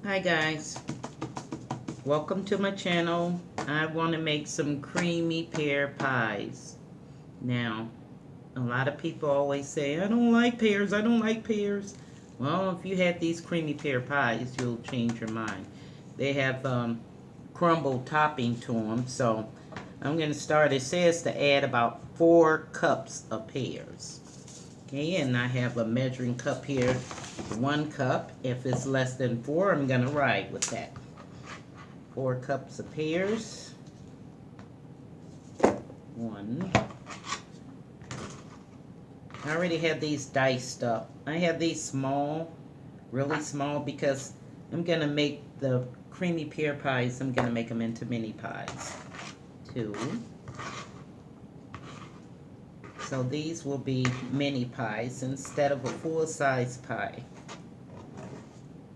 Hi guys, welcome to my channel. I want to make some creamy pear pies. Now, a lot of people always say, I don't like pears, I don't like pears. Well, if you had these creamy pear pies, you'll change your mind. They have crumble topping to them, so I'm going to start. It says to add about 4 cups of pears. Okay, and I have a measuring cup here, 1 cup. If it's less than 4, I'm going to ride with that. 4 cups of pears. 1. I already have these diced up. I have these small, really small, because I'm going to make the creamy pear pies. I'm going to make them into mini pies. 2. So these will be mini pies instead of a full-size pie.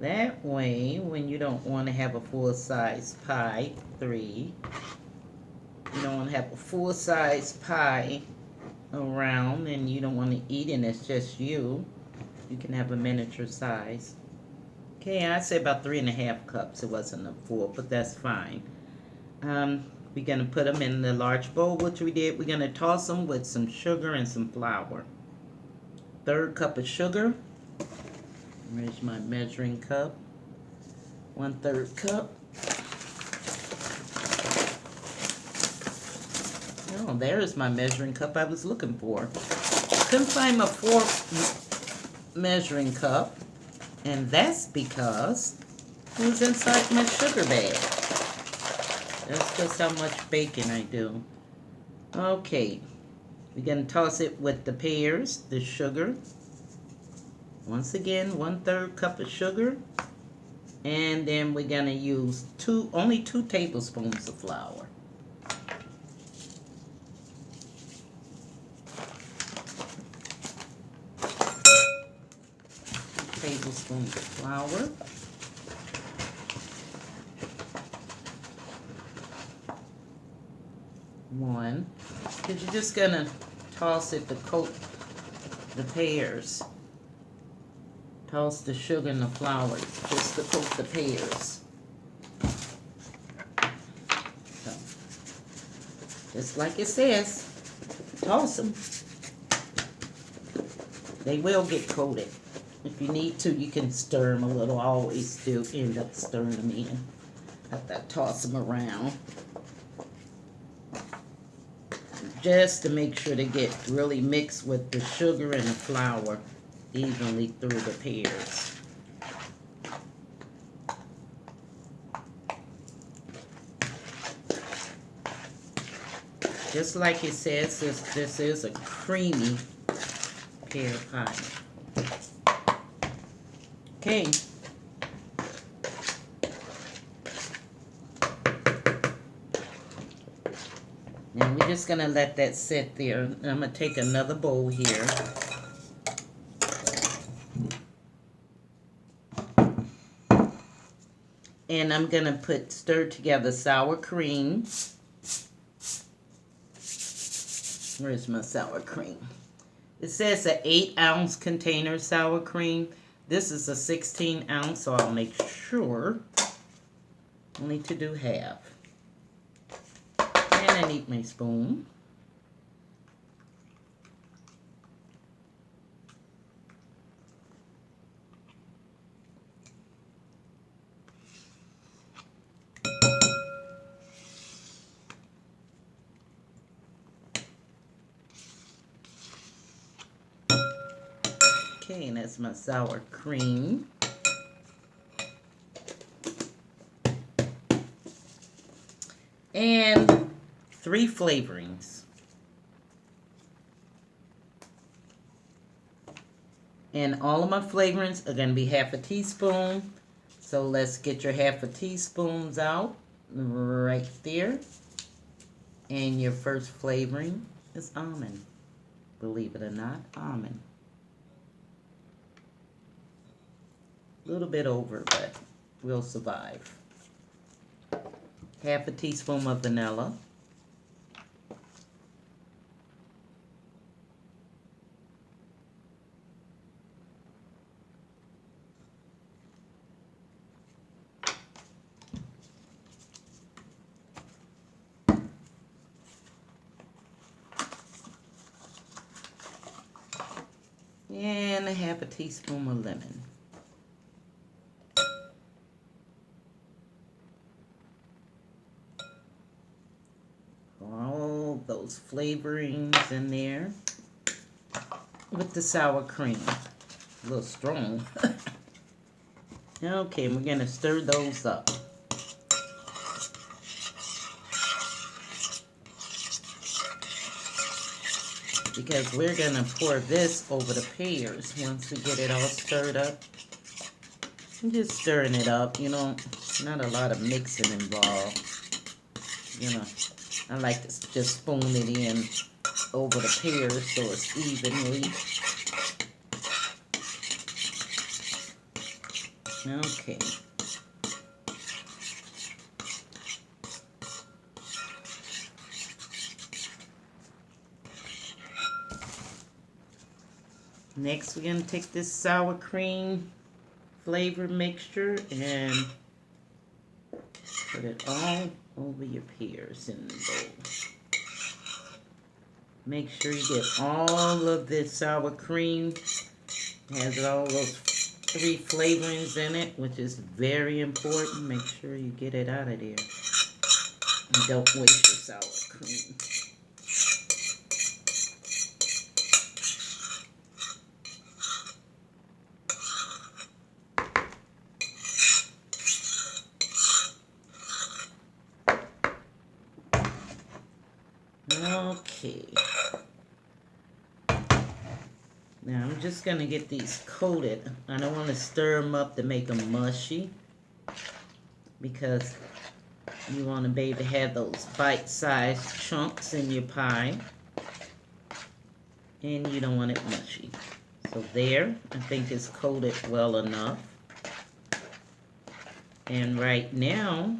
That way, when you don't want to have a full-size pie, 3. You don't want to have a full-size pie around and you don't want to eat and it's just you. You can have a miniature size. Okay, I'd say about 3.5 cups. It wasn't a full, but that's fine. We're going to put them in the large bowl, which we did. We're going to toss them with some sugar and some flour. 1/3 cup of sugar. Where's my measuring cup? 1/3 cup. Oh, there's my measuring cup I was looking for. Couldn't find my 4th measuring cup, and that's because it was inside my sugar bag. That's just how much baking I do. Okay, we're going to toss it with the pears, the sugar. Once again, 1/3 cup of sugar. And then we're going to use only 2 tablespoons of flour. Tablespoons of flour. 1. Because you're just going to toss it to coat the pears. Toss the sugar and the flour just to coat the pears. So, just like it says, toss them. They will get coated. If you need to, you can stir them a little. I always do end up stirring them in. Have to toss them around. Just to make sure they get really mixed with the sugar and the flour evenly through the pears. Just like it says, this is a creamy pear pie. Okay. Now we're just going to let that sit there. I'm going to take another bowl here. And I'm going to stir together sour cream. Where's my sour cream? It says an 8-ounce container sour cream. This is a 16-ounce, so I'll make sure only to do half. And I need my spoon. Okay, and that's my sour cream. And 3 flavorings. And all of my flavorings are going to be half a teaspoon. So let's get your half a teaspoons out right there. And your first flavoring is almond. Believe it or not, almond. A little bit over, but we'll survive. Half a teaspoon of vanilla. and a half a teaspoon of lemon. All those flavorings in there with the sour cream. A little strong. Okay, we're gonna stir those up. Because we're gonna pour this over the pears once we get it all stirred up. I'm just stirring it up, you know, not a lot of mixing involved. You know, I like to just spoon it in over the pears so it's evenly. Okay. Next, we're going to take this sour cream flavor mixture and put it all over your pears in the bowl. Make sure you get all of this sour cream. It has all those 3 flavorings in it, which is very important. Make sure you get it out of there. And don't waste your sour cream. Okay. Now I'm just going to get these coated. I don't want to stir them up to make them mushy, because you want to be able to have those bite-sized chunks in your pie, and you don't want it mushy. So there, I think it's coated well enough. And right now,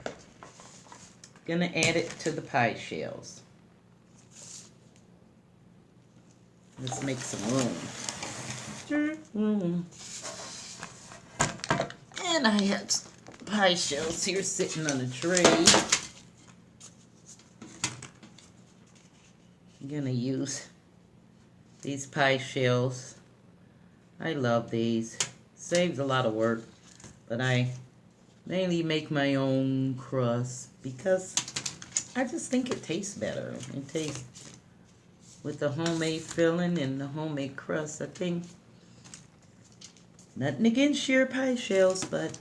I'm going to add it to the pie shells. Let's make some room. And I have pie shells here sitting on a tray. I'm gonna use these pie shells. I love these. Saves a lot of work, but I mainly make my own crust because I just think it tastes better. It tastes with the homemade filling and the homemade crust. I think, nothing against your pie shells, but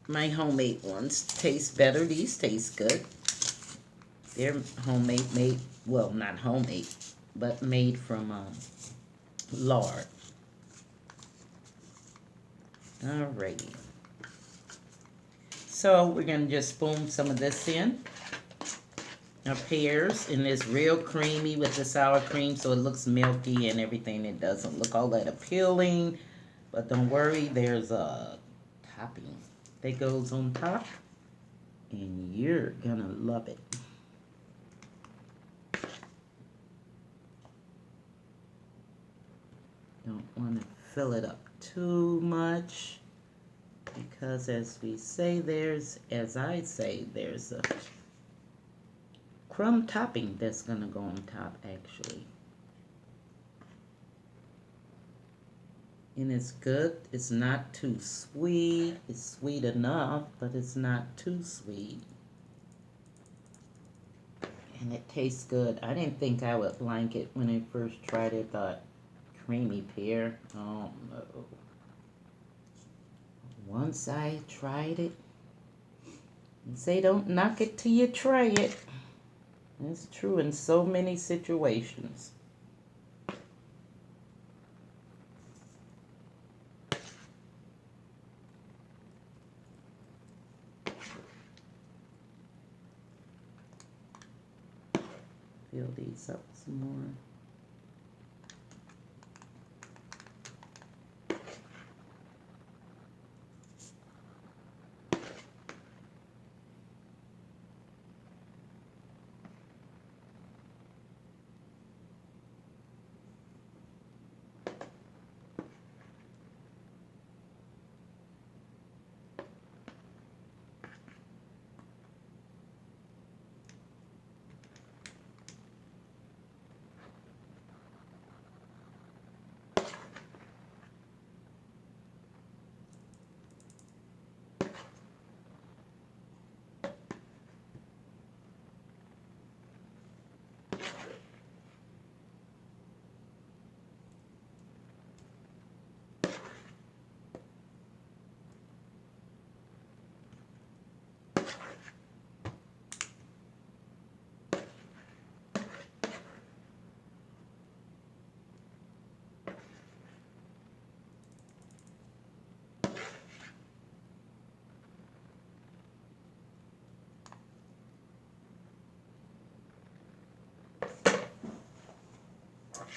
my homemade ones taste better. These taste good. They're homemade, well, not homemade, but made from lard. Alrighty. So we're gonna just spoon some of this in. Our pears, and it's real creamy with the sour cream, so it looks milky and everything. It doesn't look all that appealing, but don't worry, there's a topping that goes on top, and you're gonna love it. Don't want to fill it up too much, because as I say, there's a crumb topping that's gonna go on top, actually. And it's good. It's not too sweet. It's sweet enough, but it's not too sweet. And it tastes good. I didn't think I would like it when I first tried it. Thought, creamy pear? Oh no. Once I tried it, and say don't knock it till you try it. It's true in so many situations. Fill these up some more.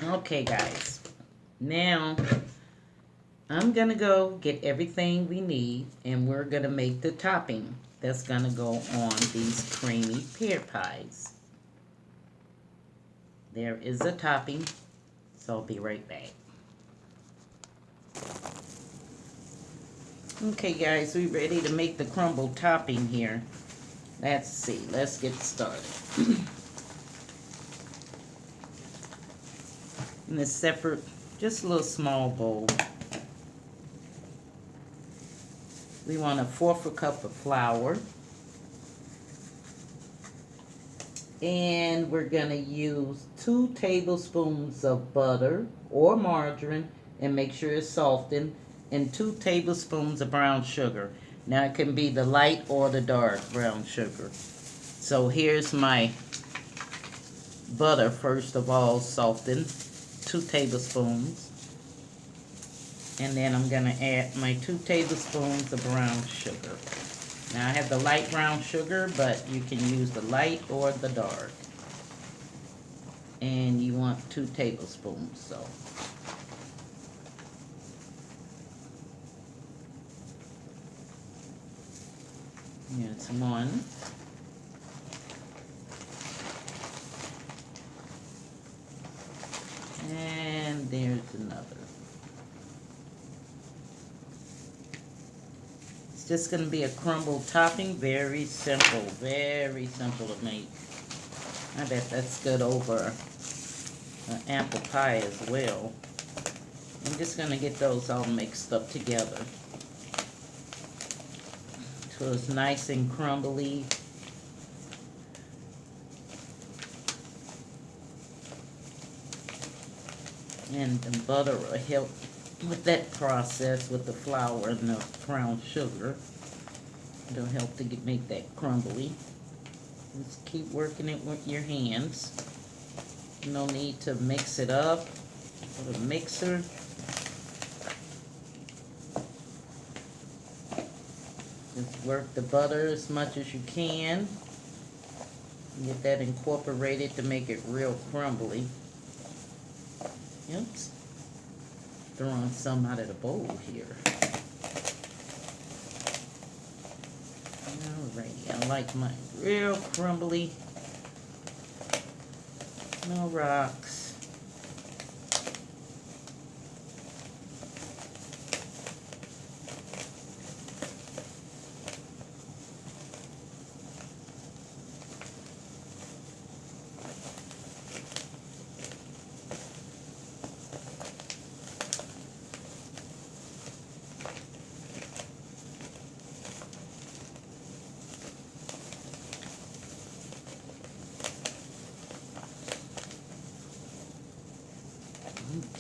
Okay, guys. Now, I'm going to go get everything we need, and we're going to make the topping that's going to go on these creamy pear pies. There is a topping, so I'll be right back. Okay, guys, we ready to make the crumble topping here. Let's see. Let's get started. In a separate, just a little small bowl, we want 1/4 cup of flour. And we're going to use 2 tablespoons of butter or margarine, and make sure it's softened, and 2 tablespoons of brown sugar. Now it can be the light or the dark brown sugar. So here's my butter, first of all, softened, 2 tablespoons. And then I'm going to add my 2 tablespoons of brown sugar. Now I have the light brown sugar, but you can use the light or the dark. And you want 2 tablespoons, so. Here's one. And there's another. It's just going to be a crumble topping. Very simple to make. I bet that's good over an apple pie as well. I'm just going to get those all mixed up together so it's nice and crumbly. And the butter will help with that process with the flour and the brown sugar. It'll help to make that crumbly. Just keep working it with your hands. No need to mix it up with a mixer. Just work the butter as much as you can. Get that incorporated to make it real crumbly. Oops. Throwing some out of the bowl here. Alrighty, I like mine real crumbly. No rocks.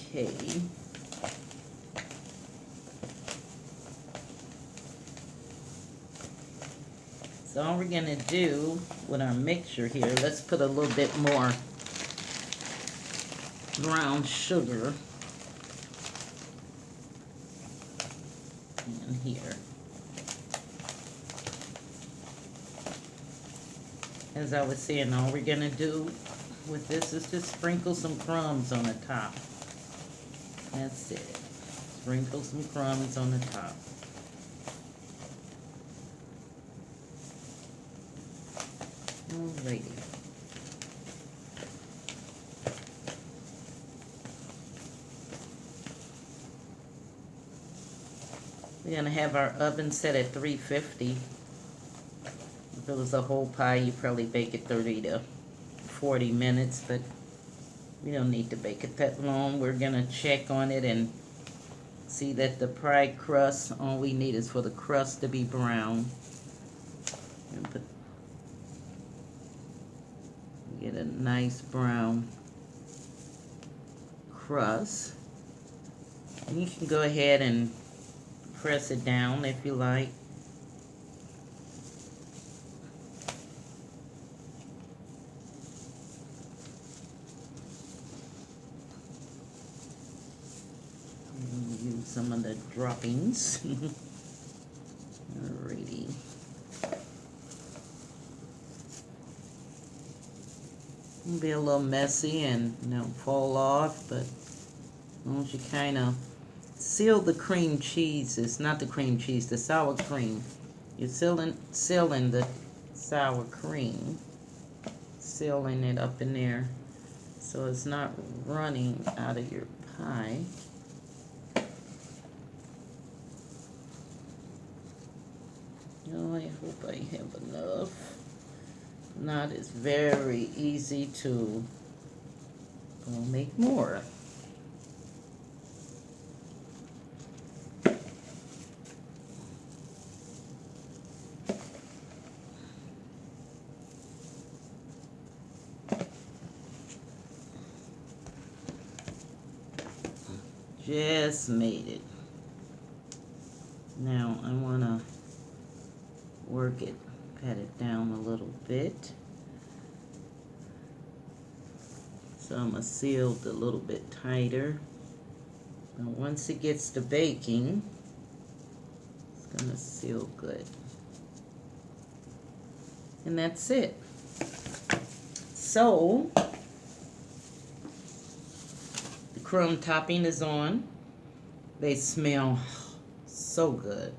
Okay. So all we're going to do with our mixture here, let's put a little bit more brown sugar in here. As I was saying, all we're going to do with this is just sprinkle some crumbs on the top. That's it. Sprinkle some crumbs on the top. Alrighty. We're going to have our oven set at 350. If it was a whole pie, you probably bake it 30 to 40 minutes, but we don't need to bake it that long. We're going to check on it and see that the pie crust, all we need is for the crust to be brown. And get a nice brown crust. And you can go ahead and press it down if you like. Use some of the droppings. Alrighty. be a little messy and fall off, but as long as you kind of seal the cream cheese, it's not the cream cheese, the sour cream. You're sealing the sour cream, sealing it up in there so it's not running out of your pie. Oh, I hope I have enough. Not, it's very easy to make more. Just made it. Now I want to work it, pat it down a little bit. So I'm going to seal it a little bit tighter. Now once it gets to baking, it's going to seal good. And that's it. So the crumb topping is on. They smell so good.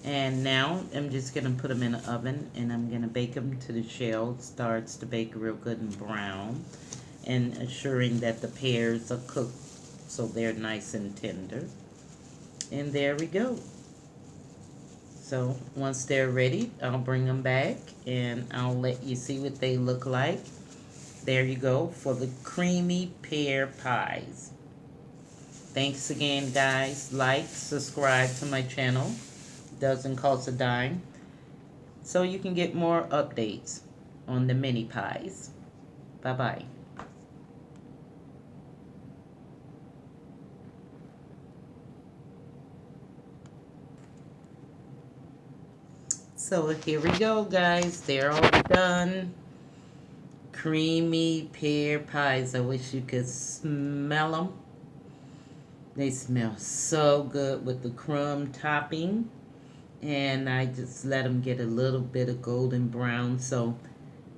And now I'm just going to put them in the oven, and I'm going to bake them to the shell starts to bake real good and brown, and assuring that the pears are cooked so they're nice and tender. And there we go. So once they're ready, I'll bring them back and I'll let you see what they look like. There you go for the creamy pear pies. Thanks again, guys. Like, subscribe to my channel. Doesn't cost a dime. So you can get more updates on the mini pies. Bye-bye. So here we go, guys. They're all done. Creamy pear pies. I wish you could smell them. They smell so good with the crumb topping. And I just let them get a little bit of golden brown. So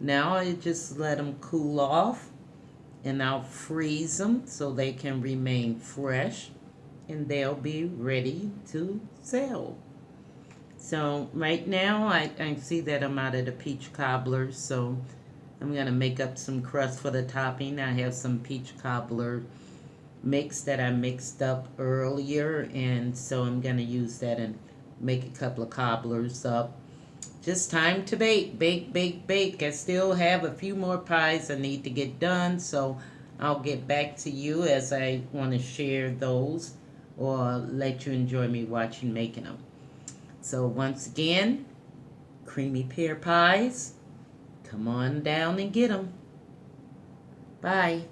now I just let them cool off. And I'll freeze them so they can remain fresh. And they'll be ready to sell. So right now I see that I'm out of the peach cobbler, so I'm going to make up some crust for the topping. I have some peach cobbler mix that I mixed up earlier, and so I'm going to use that and make a couple of cobblers up. Just time to bake, bake, bake, bake. I still have a few more pies I need to get done, so I'll get back to you as I want to share those or let you enjoy me watching making them. So once again, creamy pear pies, come on down and get them. Bye.